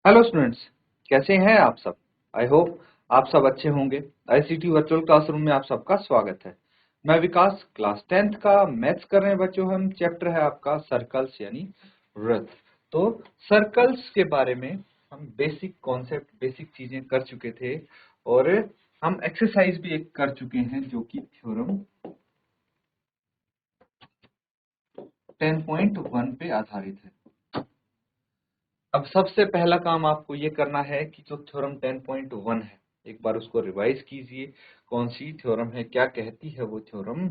Hello students, कैसे हैं आप सब। आई होप आप सब अच्छे होंगे। आईसीटी वर्चुअल क्लासरूम में आप सबका स्वागत है। मैं विकास, क्लास 10th का मैथ्स कर रहे हैं बच्चों। हम चैप्टर है आपका सर्कल्स यानी वृत्त। तो सर्कल्स के बारे में हम बेसिक कॉन्सेप्ट, बेसिक चीजें कर चुके थे और हम एक्सरसाइज भी एक कर चुके हैं जो कि थ्योरम 10.1 पे आधारित है। अब सबसे पहला काम आपको ये करना है कि जो थ्योरम 10.1 है एक बार उसको रिवाइज कीजिए। कौन सी थ्योरम है, क्या कहती है वो थ्योरम।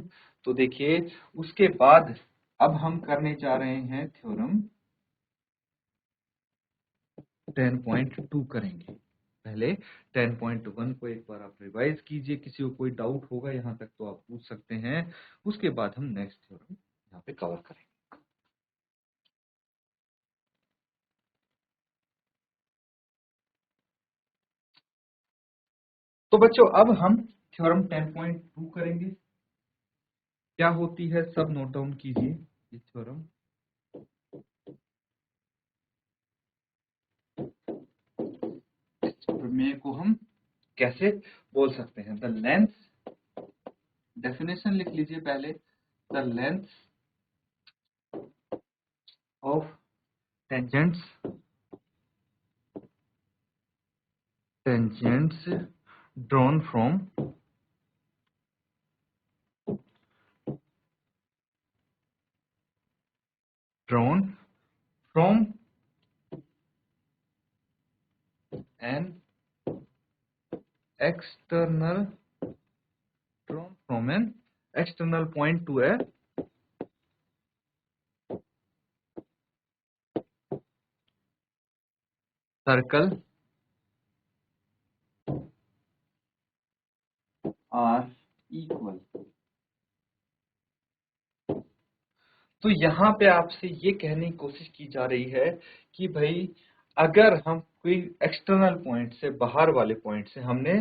तो देखिए, उसके बाद अब हम करने जा रहे हैं थ्योरम 10.2 करेंगे। पहले 10.1 को एक बार आप रिवाइज कीजिए। किसी को कोई डाउट होगा यहाँ तक तो आप पूछ सकते हैं। उसके बाद हम नेक्स्ट थ्योरम यहाँ पे कवर करेंगे। तो बच्चों, अब हम थ्योरम 10.2 करेंगे। क्या होती है सब नोट डाउन कीजिए। ये थ्योरम प्रमेय को हम कैसे बोल सकते हैं। द लेंथ, डेफिनेशन लिख लीजिए पहले। The length of tangents tangents drawn from drawn from an external drawn from an external point to a circle are equal। तो यहाँ पे आपसे ये कहने की कोशिश की जा रही है कि भाई अगर हम कोई एक्सटर्नल पॉइंट से, बाहर वाले पॉइंट से हमने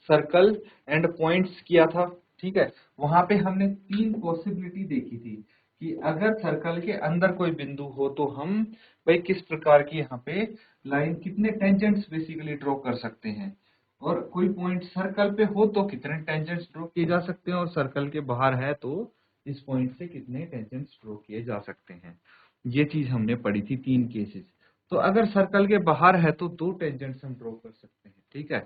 सर्कल एंड पॉइंट्स किया था, ठीक है। वहां पे हमने तीन पॉसिबिलिटी देखी थी कि अगर सर्कल के अंदर कोई बिंदु हो तो हम भाई किस प्रकार की यहाँ पे लाइन, कितने टेंजेंट्स बेसिकली ड्रॉ कर सकते हैं। और कोई पॉइंट सर्कल पे हो तो कितने टेंजेंट्स ड्रॉ किए जा सकते हैं, और सर्कल के बाहर है तो इस पॉइंट से कितने टेंजेंट्स ड्रॉ किए जा सकते हैं। ये चीज हमने पढ़ी थी, तीन केसेस। तो अगर सर्कल के बाहर है तो दो टेंजेंट्स हम ड्रॉ कर सकते हैं, ठीक है।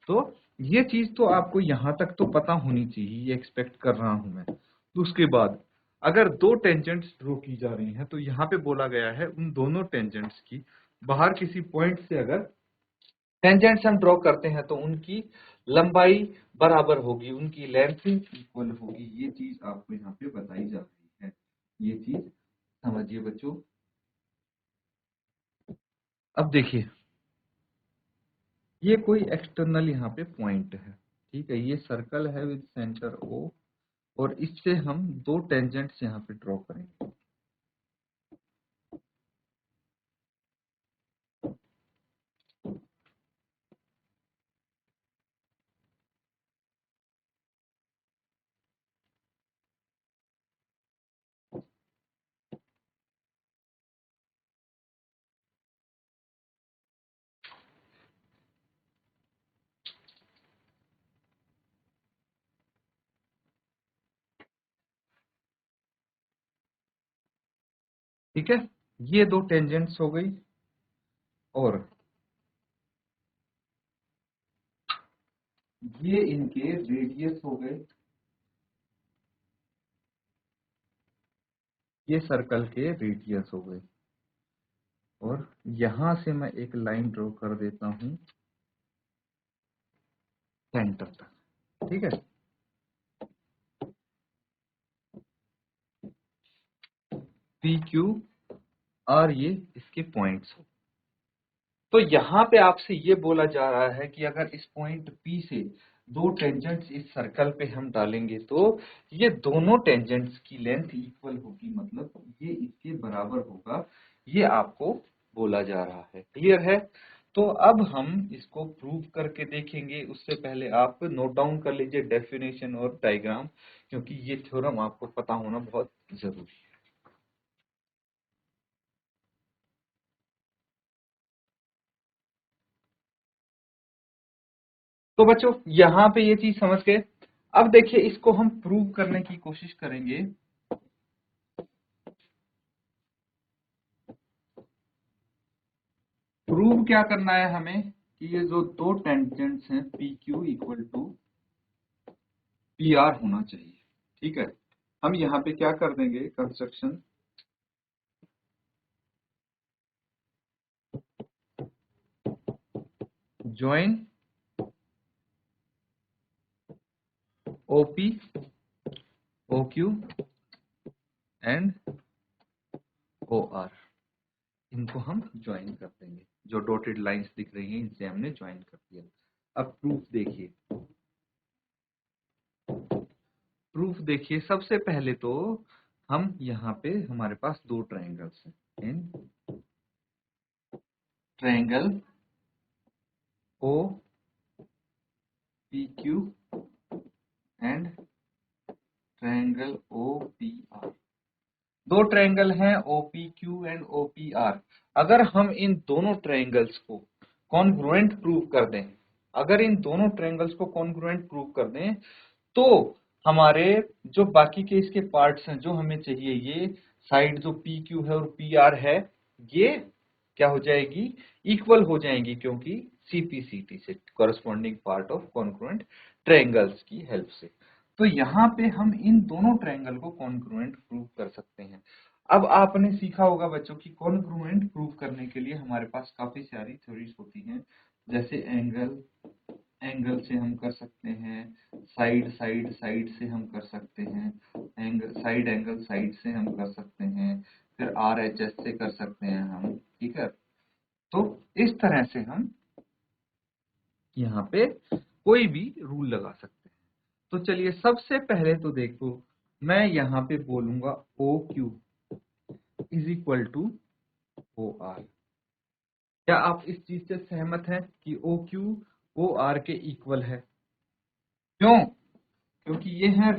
तो ये चीज तो आपको यहाँ तक तो पता होनी चाहिए, ये एक्सपेक्ट कर रहा हूं मैं। तो उसके बाद अगर दो टेंजेंट्स ड्रॉ की जा रही हैं तो यहाँ पे बोला गया है उन दोनों टेंजेंट्स की बाहर किसी पॉइंट से अगर टेंजेंट्स हम ड्रॉ करते हैं तो उनकी लंबाई बराबर होगी, उनकी लेंथ इक्वल होगी। ये चीज आपको यहाँ पे बताई जा रही है। ये चीज समझिए बच्चों। अब देखिए, ये कोई एक्सटर्नल यहाँ पे पॉइंट है, ठीक है। ये सर्कल है विद सेंटर ओ, और इससे हम दो टेंजेंट्स यहाँ पे ड्रॉ करेंगे। ठीक है, ये दो टेंजेंट्स हो गई, और ये इनके रेडियस हो गए। ये सर्कल के रेडियस हो गए, और यहां से मैं एक लाइन ड्रॉ कर देता हूं सेंटर तक, ठीक है। पी क्यू आर, ये इसके पॉइंट्स हो। तो यहाँ पे आपसे ये बोला जा रहा है कि अगर इस पॉइंट P से दो टेंजेंट्स इस सर्कल पे हम डालेंगे तो ये दोनों टेंजेंट्स की लेंथ इक्वल होगी, मतलब ये इसके बराबर होगा। ये आपको बोला जा रहा है। क्लियर है। तो अब हम इसको प्रूव करके देखेंगे। उससे पहले आप नोट डाउन कर लीजिए डेफिनेशन और डायग्राम, क्योंकि ये थ्योरम आपको पता होना बहुत जरूरी है। तो बच्चों यहाँ पे ये चीज समझ गए। अब देखिए इसको हम प्रूव करने की कोशिश करेंगे। प्रूव क्या करना है हमें कि ये जो दो टेंजेंट्स हैं P Q equal to P R होना चाहिए। ठीक है, हम यहाँ पे क्या कर देंगे, construction join OP O Q and O R, इनको हम ज्वाइन कर देंगे। जो डॉटेड लाइंस दिख रही हैं इनसे हमने ज्वाइन कर दिया। अब प्रूफ देखिए, प्रूफ देखिए। सबसे पहले तो हम यहाँ पे हमारे पास दो ट्रायंगल्स हैं, इन triangle O P Q and triangle O P R. दो ट्रायंगल हैं OPQ एंड OPR। अगर हम इन दोनों ट्रायंगल्स को कॉन्ग्रुएंट प्रूव कर दें, अगर इन दोनों ट्रायंगल्स को कॉन्ग्रुएंट प्रूव कर दें, तो हमारे जो बाकी के इसके पार्ट्स हैं जो हमें चाहिए, ये साइड जो PQ है और PR है, ये क्या हो जाएगी, इक्वल हो जाएंगी, क्योंकि CPCT से corresponding part of congruent triangles की हेल्प से। तो यहाँ पे हम इन दोनों ट्रायंगल को कॉन्ग्रुएंट प्रूव कर सकते हैं। अब आपने सीखा होगा बच्चों की कॉन्ग्रुएंट प्रूव करने के लिए हमारे पास काफी सारी थ्योरीज होती हैं, जैसे एंगल से हम कर सकते हैं, साइड से हम कर सकते हैं, एंगल साइड से हम कर सकते हैं, फिर RHS से कर सकते हैं हम। ठीक है, तो इस तरह से हम यहाँ पे कोई भी रूल लगा सकते हैं। तो चलिए सबसे पहले तो देखो, मैं यहाँ पे बोलूंगा OQ is equal to OR। क्या आप इस चीज से सहमत हैं कि OQ OR के इक्वल है? क्यों? क्योंकि ये है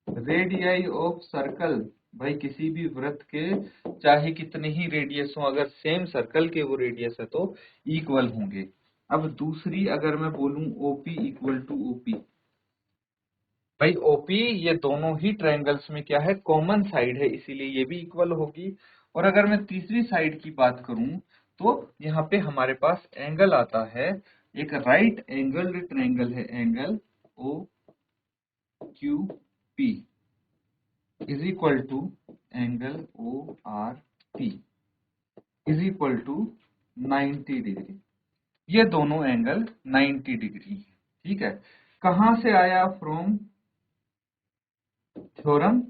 रेडियाई ऑफ सर्कल। भाई किसी भी वृत्त के चाहे कितने ही रेडियस हो, अगर सेम सर्कल के वो रेडियस है तो इक्वल होंगे। अब दूसरी अगर मैं बोलूं OP इक्वल टू OP, भाई OP ये दोनों ही ट्रायंगल्स में क्या है, कॉमन साइड है, इसीलिए ये भी इक्वल होगी। और अगर मैं तीसरी साइड की बात करूं तो यहाँ पे हमारे पास एंगल आता है, एक राइट एंगल्ड ट्रायंगल है, angle OQP is equal to angle ORP is equal to 90 degree. ये दोनों एंगल 90 डिग्री है। ठीक है, कहां से आया, फ्रॉम थ्योरम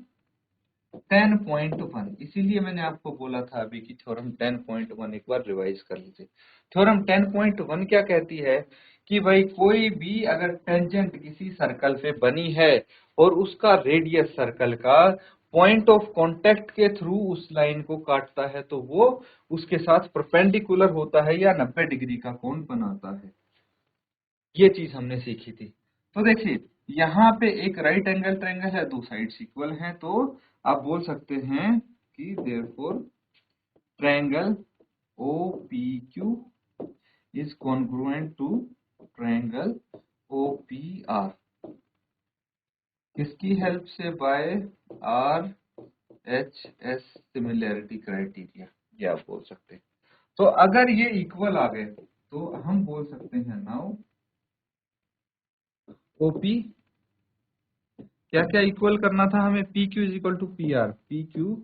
10.1। इसीलिए मैंने आपको बोला था अभी कि थ्योरम 10.1 एक बार रिवाइज कर लीजिए। थ्योरम 10.1 क्या कहती है कि भाई कोई भी अगर टेंजेंट किसी सर्कल पे बनी है और उसका रेडियस सर्कल का पॉइंट ऑफ कांटेक्ट के थ्रू उस लाइन को काटता है, तो वो उसके साथ परपेंडिकुलर होता है या 90 डिग्री का कोण बनाता है। ये चीज हमने सीखी थी। तो देखिए यहाँ पे एक राइट एंगल ट्रायंगल है, दो साइड्स इक्वल हैं, तो आप बोल सकते हैं कि therefore triangle OPQ is congruent to triangle OPR। किसकी हेल्प से, बाय RHS सिमिलैरिटी क्राइटेरिया, ये आप बोल सकते हैं। तो अगर ये इक्वल आ गए तो हम बोल सकते हैं नाउ OP क्या क्या इक्वल करना था हमें, PQ is equal to PR, PQ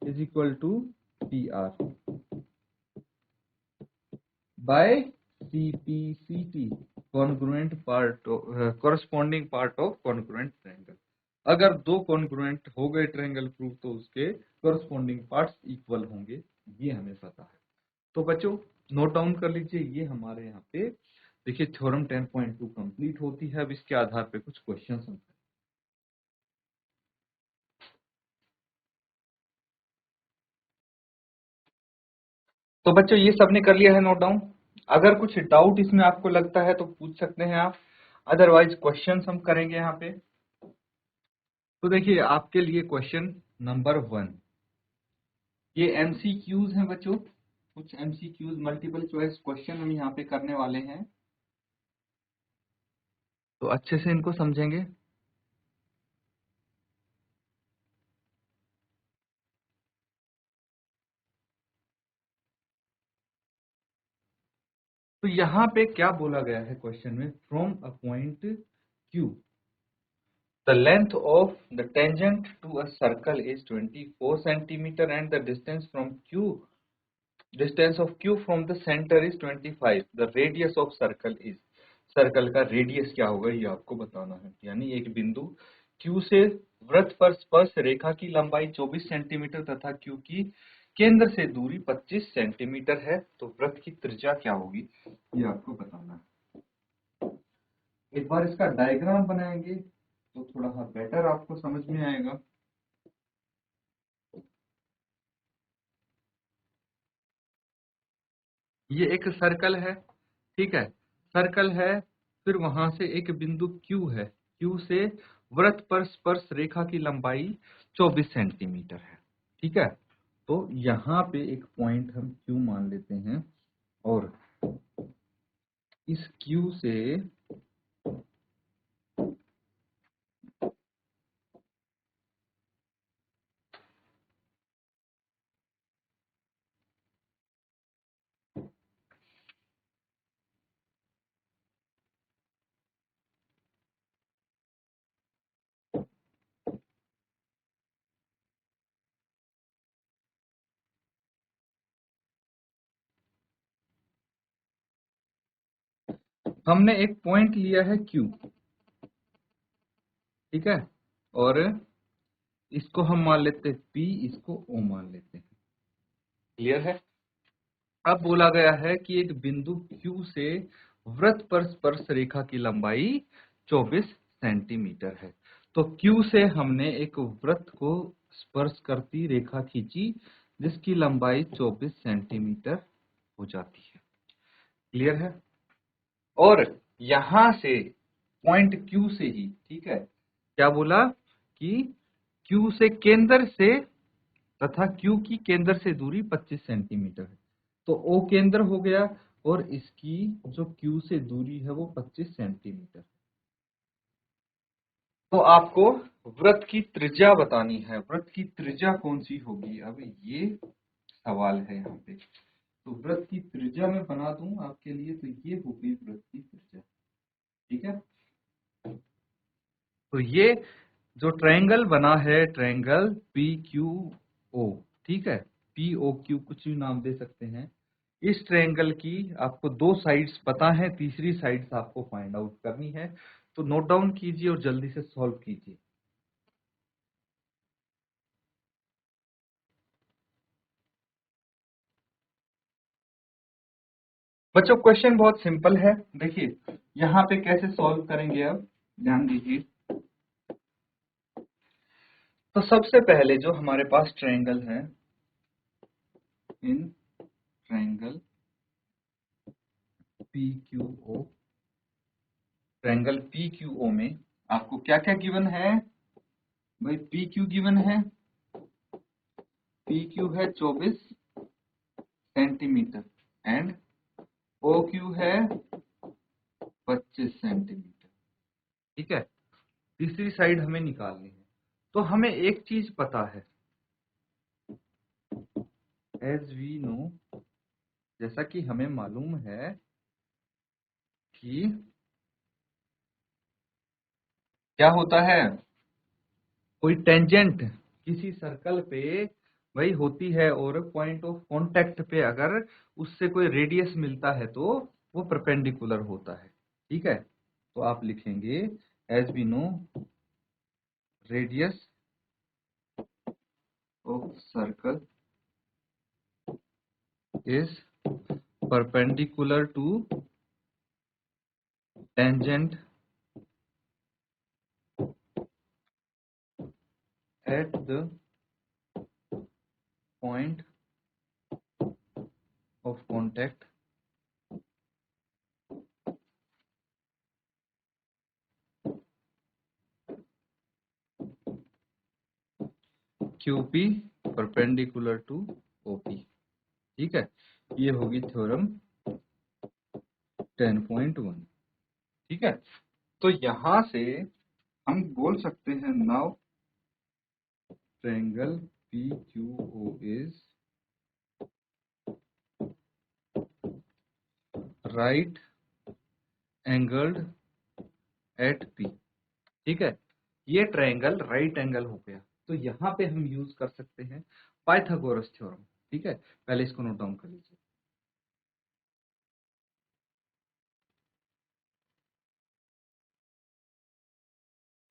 is equal to PR by CPCT congruent part, corresponding part of congruent triangle. अगर दो कॉन्ग्रुएंट हो गए ट्रायंगल प्रूफ तो उसके कॉरेस्पॉन्डिंग पार्ट्स इक्वल होंगे, ये हमें पता है। तो बच्चों नोट डाउन कर लीजिए, ये हमारे यहाँ पे देखिए थ्योरम 10.2 कंप्लीट होती है। अब इसके आधार पे कुछ क्वेश्चंस हम, तो बच्चों ये सबने कर लिया है नोट डाउन। अगर कुछ डाउट इसमें आपको लगता है तो पूछ सकते हैं आप, अदरवाइज क्वेश्चंस हम करेंगे यहाँ पे। तो देखिए आपके लिए क्वेश्चन नंबर 1, ये MCQs हैं बच्चों, कुछ MCQs मल्टीपल चॉइस क्वेश्चन हम यहाँ पे करने वाले हैं। तो अच्छे से इनको समझेंगे। तो यहाँ पे क्या बोला गया है क्वेश्चन में, from a point Q the length of the tangent to a circle is 24 centimeter and the distance of Q from the center is 25, the radius of circle is, circle का रेडियस क्या होगा ये आपको बताना है। यानी एक बिंदु Q से वृत्त पर स्पर्श रेखा की लंबाई 24 सेंटीमीटर तथा Q की केंद्र से दूरी 25 सेंटीमीटर है, तो वृत्त की त्रिज्या क्या होगी ये आपको बताना है। एक बार इसका डायग्राम बनाएंगे तो थोड़ा बेटर आपको समझ में आएगा। ये एक सर्कल है, ठीक है, सर्कल है, फिर वहां से एक बिंदु Q है, Q से वृत्त पर स्पर्श रेखा की लंबाई 24 सेंटीमीटर है, ठीक है। तो यहाँ पे एक पॉइंट हम Q मान लेते हैं और इस Q से हमने एक पॉइंट लिया है Q, ठीक है, और इसको हम मान लेते हैं P, इसको O मान लेते हैं। क्लियर है। अब बोला गया है कि एक बिंदु Q से वृत्त पर स्पर्श रेखा की लंबाई 24 सेंटीमीटर है। तो Q से हमने एक वृत्त को स्पर्श करती रेखा खींची जिसकी लंबाई 24 सेंटीमीटर हो जाती है। क्लियर है। और यहां से पॉइंट Q से ही, ठीक है, क्या बोला कि Q से केंद्र से तथा Q की केंद्र से दूरी 25 सेंटीमीटर है। तो O केंद्र हो गया और इसकी जो Q से दूरी है वो 25 सेंटीमीटर। तो आपको वृत्त की त्रिज्या बतानी है, वृत्त की त्रिज्या कौन सी होगी, अब ये सवाल है यहाँ पे। तो वृत्त की त्रिज्या मैं बना दूं आपके लिए, तो ये होगी वृत्त की त्रिज्या, ठीक है। तो ये जो ट्रायंगल बना है, ट्रायंगल PQO, ठीक है, POQ कुछ भी नाम दे सकते हैं। इस ट्रायंगल की आपको दो साइड्स पता है, तीसरी साइड्स आपको फाइंड आउट करनी है। तो नोट डाउन कीजिए और जल्दी से सॉल्व कीजिए। बच्चों क्वेश्चन बहुत सिंपल है, देखिए यहाँ पे कैसे सॉल्व करेंगे, अब ध्यान दीजिए। तो सबसे पहले जो हमारे पास ट्रायंगल है, in triangle PQO, triangle PQO में आपको क्या क्या गिवन है भाई। PQ गिवन है, PQ है 24 सेंटीमीटर एंड OQ है 25 सेंटीमीटर, ठीक है। तीसरी साइड हमें निकालनी है। तो हमें एक चीज पता है, एज वी नो, जैसा कि हमें मालूम है कि क्या होता है, कोई टेंजेंट किसी सर्कल पे वही होती है और पॉइंट ऑफ कांटेक्ट पे अगर उससे कोई रेडियस मिलता है तो वो परपेंडिकुलर होता है, ठीक है। तो आप लिखेंगे as we know radius of circle is perpendicular to tangent at the point of contact QP perpendicular to OP, ठीक है। ये होगी थ्योरम 10.1, ठीक है। तो यहां से हम बोल सकते हैं now triangle PQO is right angled at P। ठीक है, ये ट्रायंगल राइट एंगल हो गया। तो यहाँ पे हम यूज कर सकते हैं पाइथागोरस थ्योरम। ठीक है, पहले इसको नोट डाउन कर लीजिए।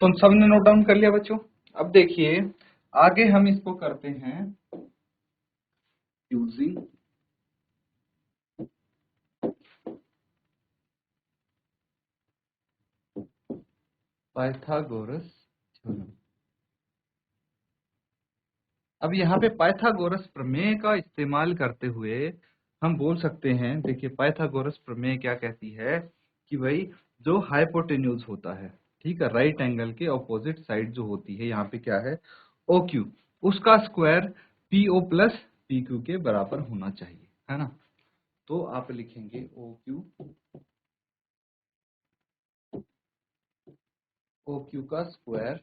तो सबने नोट डाउन कर लिया बच्चों। अब देखिए आगे हम इसको करते हैं यूजिंग पाइथागोरस थ्योरम। अब यहाँ पे पाइथागोरस प्रमेय का इस्तेमाल करते हुए हम बोल सकते हैं, देखिए पाइथागोरस प्रमेय क्या कहती है कि भाई जो हाइपोटेन्यूज होता है, ठीक है, राइट एंगल के ऑपोजिट साइड जो होती है, यहाँ पे क्या है ओ क्यू, उसका square P O plus P Q के बराबर होना चाहिए, है ना। तो आप लिखेंगे ओ क्यू का square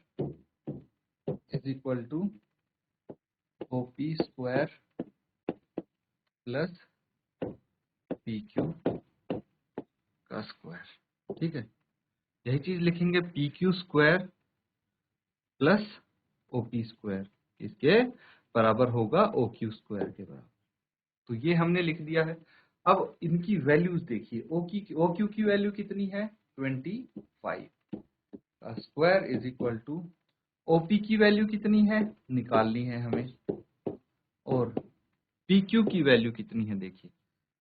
is equal to O P square plus P Q का स्क्वायर। ठीक है, यही चीज लिखेंगे P Q square plus O P square, इसके बराबर होगा ओ क्यू स्क्वायर के बराबर। तो ये हमने लिख दिया है। अब इनकी वैल्यूज देखिए, ओ क्यू की वैल्यू कितनी है 25 का square is equal to OP की वैल्यू कितनी है निकालनी है हमें, और पी क्यू की वैल्यू कितनी है देखिए,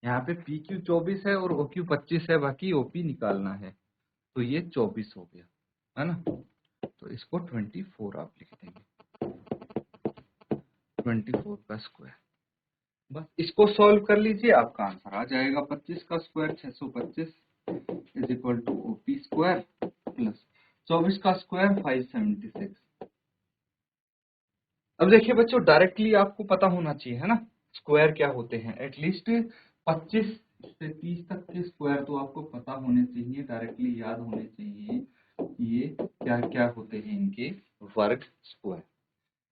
यहाँ पे पी क्यू 24 है और ओ क्यू 25 है, बाकी ओपी निकालना है। तो ये 24 हो गया, है ना। तो इसको 24 आप लिख देंगे, 24 का स्क्वायर। बस इसको सॉल्व कर लीजिए, आपका आंसर आ जाएगा 25 का square 625 is equal to OP square plus 24 का स्क्वायर 576। अब देखिए बच्चों डायरेक्टली आपको पता होना चाहिए, है ना, स्क्वायर क्या होते हैं। एटलीस्ट 25 से 30 तक के स्क्वायर तो आपको पता होने चाहिए, डायरेक्टली याद होने चाहिए ये क्या क्या होते हैं इनके वर्ग स्क्वायर।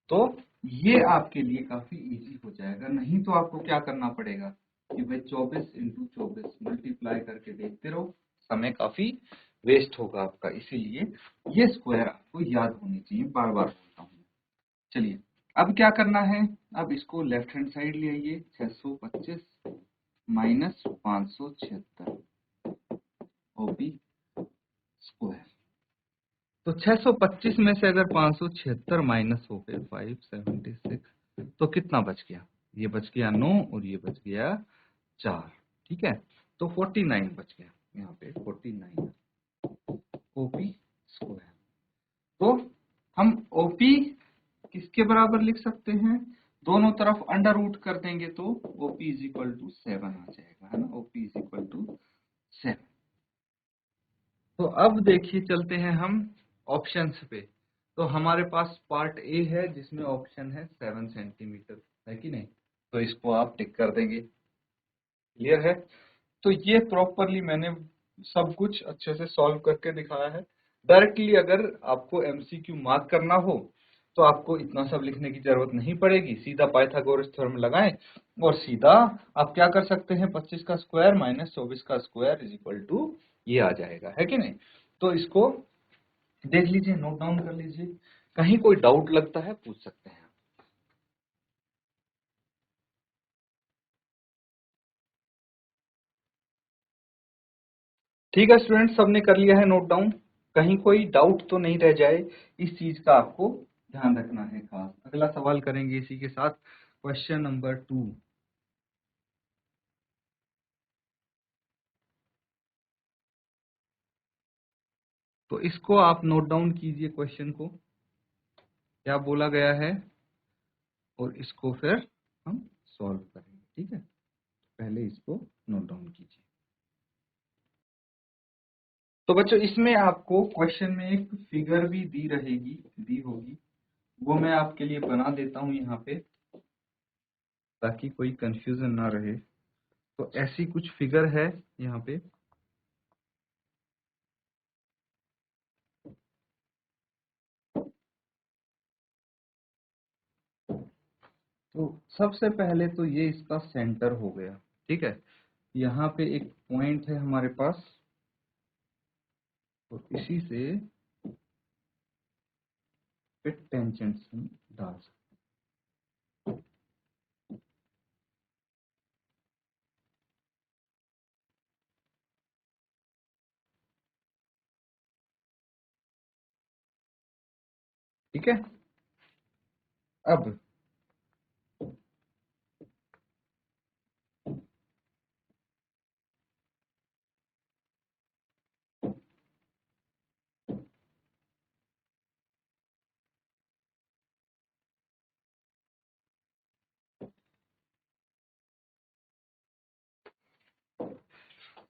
तो ये आपके लिए काफी इजी हो जाएगा। नहीं तो आपको क्या करना पड़ेगा कि भाई 24 इंटू 24 मल्टीप्लाई करके देखते रहो, समय काफी वेस्ट होगा आपका। इसीलिए ये स्क्वायर आपको याद होनी चाहिए, बार बार बोलता हूँ। चलिए अब क्या करना है, अब इसको लेफ्ट हैंड साइड ले आइए, 625 माइनस 576 ओपी स्क्वायर। तो 625 में से अगर 576 माइनस हो गए 576 तो कितना बच गया, ये बच गया 9 और ये बच गया 4। ठीक है, तो 49 बच गया, यहाँ पे 49 ओपी स्क्वायर। तो हम ओपी किसके बराबर लिख सकते हैं, दोनों तरफ अंडर रूट कर देंगे तो ओपी इज इक्वल टू 7 आ जाएगा, है ना, ओपी इज इक्वल टू 7। तो अब देखिए चलते हैं हम ऑप्शंस पे। तो हमारे पास पार्ट ए है जिसमें ऑप्शन है 7 सेंटीमीटर, है कि नहीं, तो इसको आप टिक कर देंगे। क्लियर है, तो ये प्रॉपरली मैंने सब कुछ अच्छे से सॉल्व करके दिखाया है। डायरेक्टली अगर आपको एमसीक्यू मार्क करना हो तो आपको इतना सब लिखने की जरूरत नहीं पड़ेगी, सीधा पाइथागोरस थ्योरम लगाएं और सीधा आप क्या कर सकते हैं, 25 का स्क्वायर माइनस 24 का स्क्वायर इज इक्वल टू ये आ जाएगा, है कि नहीं। तो इसको देख लीजिए, नोट डाउन कर लीजिए, कहीं कोई डाउट लगता है पूछ सकते हैं। ठीक है स्टूडेंट, सबने कर लिया है नोट डाउन, कहीं कोई डाउट तो नहीं रह जाए, इस चीज का आपको ध्यान रखना है खास। अगला सवाल करेंगे इसी के साथ, क्वेश्चन नंबर 2। तो इसको आप नोट डाउन कीजिए, क्वेश्चन को क्या बोला गया है, और इसको फिर हम सॉल्व करेंगे। ठीक है, पहले इसको नोट डाउन कीजिए। तो बच्चों इसमें आपको क्वेश्चन में एक फिगर भी दी होगी, वो मैं आपके लिए बना देता हूं यहाँ पे ताकि कोई कंफ्यूजन ना रहे। तो ऐसी कुछ फिगर है यहाँ पे, तो सबसे पहले तो ये इसका सेंटर हो गया, ठीक है। यहाँ पे एक पॉइंट है हमारे पास, तो इसी से टेंजेंट हम डाल सकते हैं, ठीक है। अब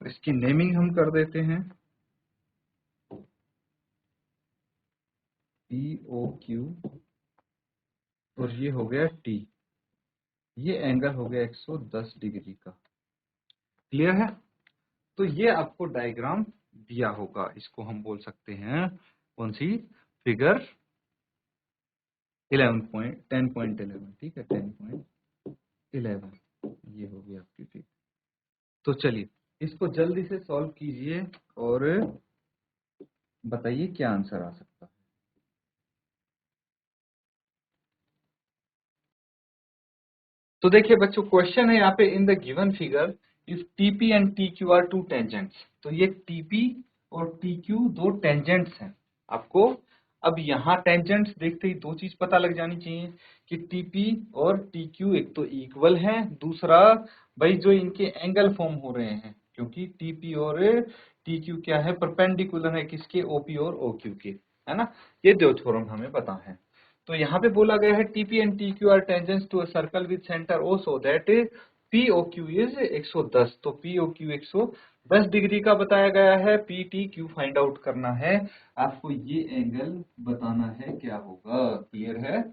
इसकी नेमिंग हम कर देते हैं POQ, और ये हो गया T, ये एंगल हो गया 110 डिग्री का। क्लियर है? तो ये आपको डायग्राम दिया होगा, इसको हम बोल सकते हैं कौन सी, फिगर 10.11, ठीक है, 10.11, ये हो गया आपकी फिगर। तो चलिए इसको जल्दी से सॉल्व कीजिए और बताइए क्या आंसर आ सकता है। तो देखिए बच्चों, क्वेश्चन है यहाँ पे, in the given figure if TP and TQ are two tangents. तो ये TP और TQ दो टेंजेंट्स हैं आपको। अब यहाँ टेंजेंट्स देखते ही दो चीज पता लग जानी चाहिए कि TP और TQ एक तो इक्वल है, दूसरा भाई जो इनके एंगल फॉर्म हो रहे हैं, क्योंकि TP और TQ क्या है, परपेंडिकुलर है किसके, OP और OQ के, है ना। ये दो थ्योरम हमें पता है। तो यहाँ पे बोला गया है TP and TQ are tangents to a circle with centre O so that POQ is 110। तो POQ 110 डिग्री का बताया गया है, PTQ फाइंड आउट करना है आपको, ये एंगल बताना है क्या होगा। क्लियर है?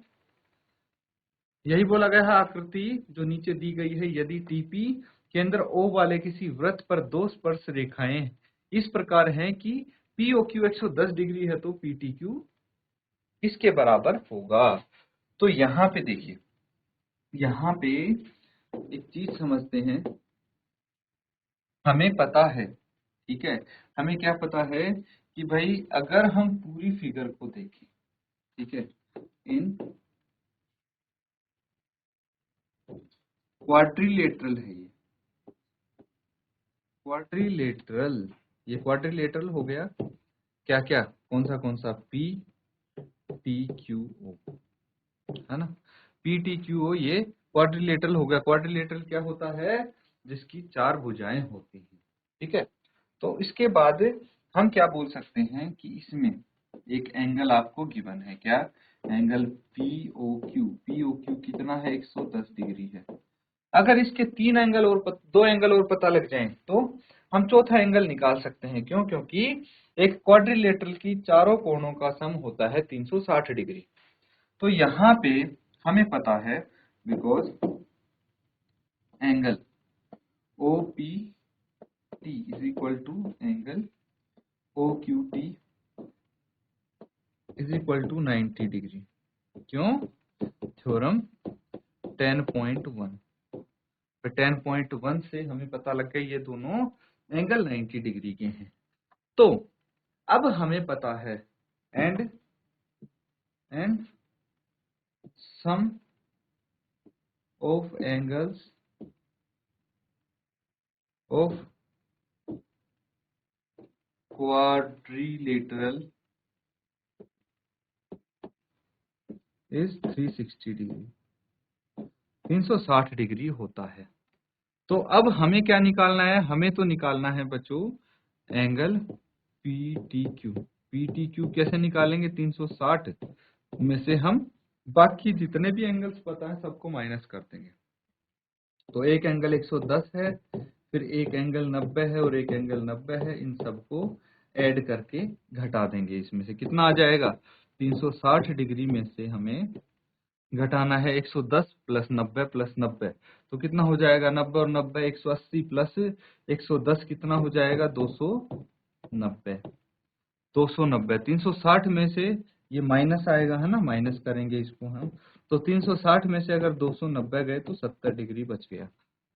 यही बोला गया है। आकृति जो नीचे दी गई है, यदि TP केंद्र O वाले किसी वृत्त पर दो स्पर्श रेखाएं इस प्रकार हैं कि POQ 110 डिग्री है तो PTQ इसके बराबर होगा। तो यहाँ पे देखिए, यहाँ पे एक चीज समझते हैं, हमें पता है, ठीक है, हमें क्या पता है कि भाई अगर हम पूरी फिगर को देखें, ठीक है, इन क्वाड्रिलेटरल है ये, क्वाड्रिलेटरल, ये क्वाड्रिलेटरल हो गया, क्या क्या, कौन सा P T Q O, है ना, P T Q O, ये क्वाड्रिलेटरल हो गया। क्वाड्रिलेटरल क्या होता है, जिसकी चार भुजाएं होती हैं, ठीक है। तो इसके बाद हम क्या बोल सकते हैं कि इसमें एक एंगल आपको गिवन है, क्या, एंगल POQ कितना है, 110 डिग्री है। अगर इसके तीन एंगल और दो एंगल और पता लग जाएं तो हम चौथा एंगल निकाल सकते हैं। क्यों? क्योंकि एक क्वाड्रिलेटरल की चारों कोणों का सम होता है 360 डिग्री। तो यहाँ पे हमें पता है, because angle OPT is equal to angle OQT is equal to 90 degree. क्यों? थ्योरम 10.1, 10.1 से हमें पता लग गया ये दोनों एंगल 90 डिग्री के हैं। तो अब हमें पता है and sum of angles of quadrilateral is 360 degree, 360 degree होता है। तो अब हमें क्या निकालना है, हमें तो निकालना है बच्चों एंगल PTQ। PTQ कैसे निकालेंगे, 360 में से हम बाकी जितने भी एंगल्स पता है सबको माइनस कर देंगे। तो एक एंगल 110 है, फिर एक एंगल 90 है और एक एंगल 90 है, इन सबको ऐड करके घटा देंगे। इसमें से कितना आ जाएगा, 360 डिग्री में से हमें घटाना है 110 प्लस 90 प्लस 90, तो कितना हो जाएगा, 90 और 90 180 प्लस 110 कितना हो जाएगा, 290। 290, 360 में से ये माइनस आएगा है ना, माइनस करेंगे इसको हम, तो 360 में से अगर 290 गए तो 70 डिग्री बच गया,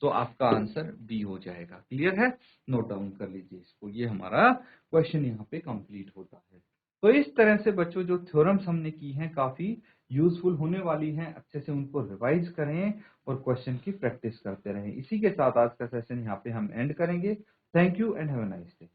तो आपका आंसर बी हो जाएगा। क्लियर है, नोट डाउन कर लीजिए इसको, ये हमारा क्वेश्चन यहाँ पे कंप्लीट होता है। तो इस तरह से बच्चों जो थ्योरम्स हमने की हैं काफी यूजफुल होने वाली हैं, अच्छे से उनको रिवाइज करें और क्वेश्चन की प्रैक्टिस करते रहें। इसी के साथ आज का सेशन यहाँ पे हम एंड करेंगे। Thank you and have a nice day.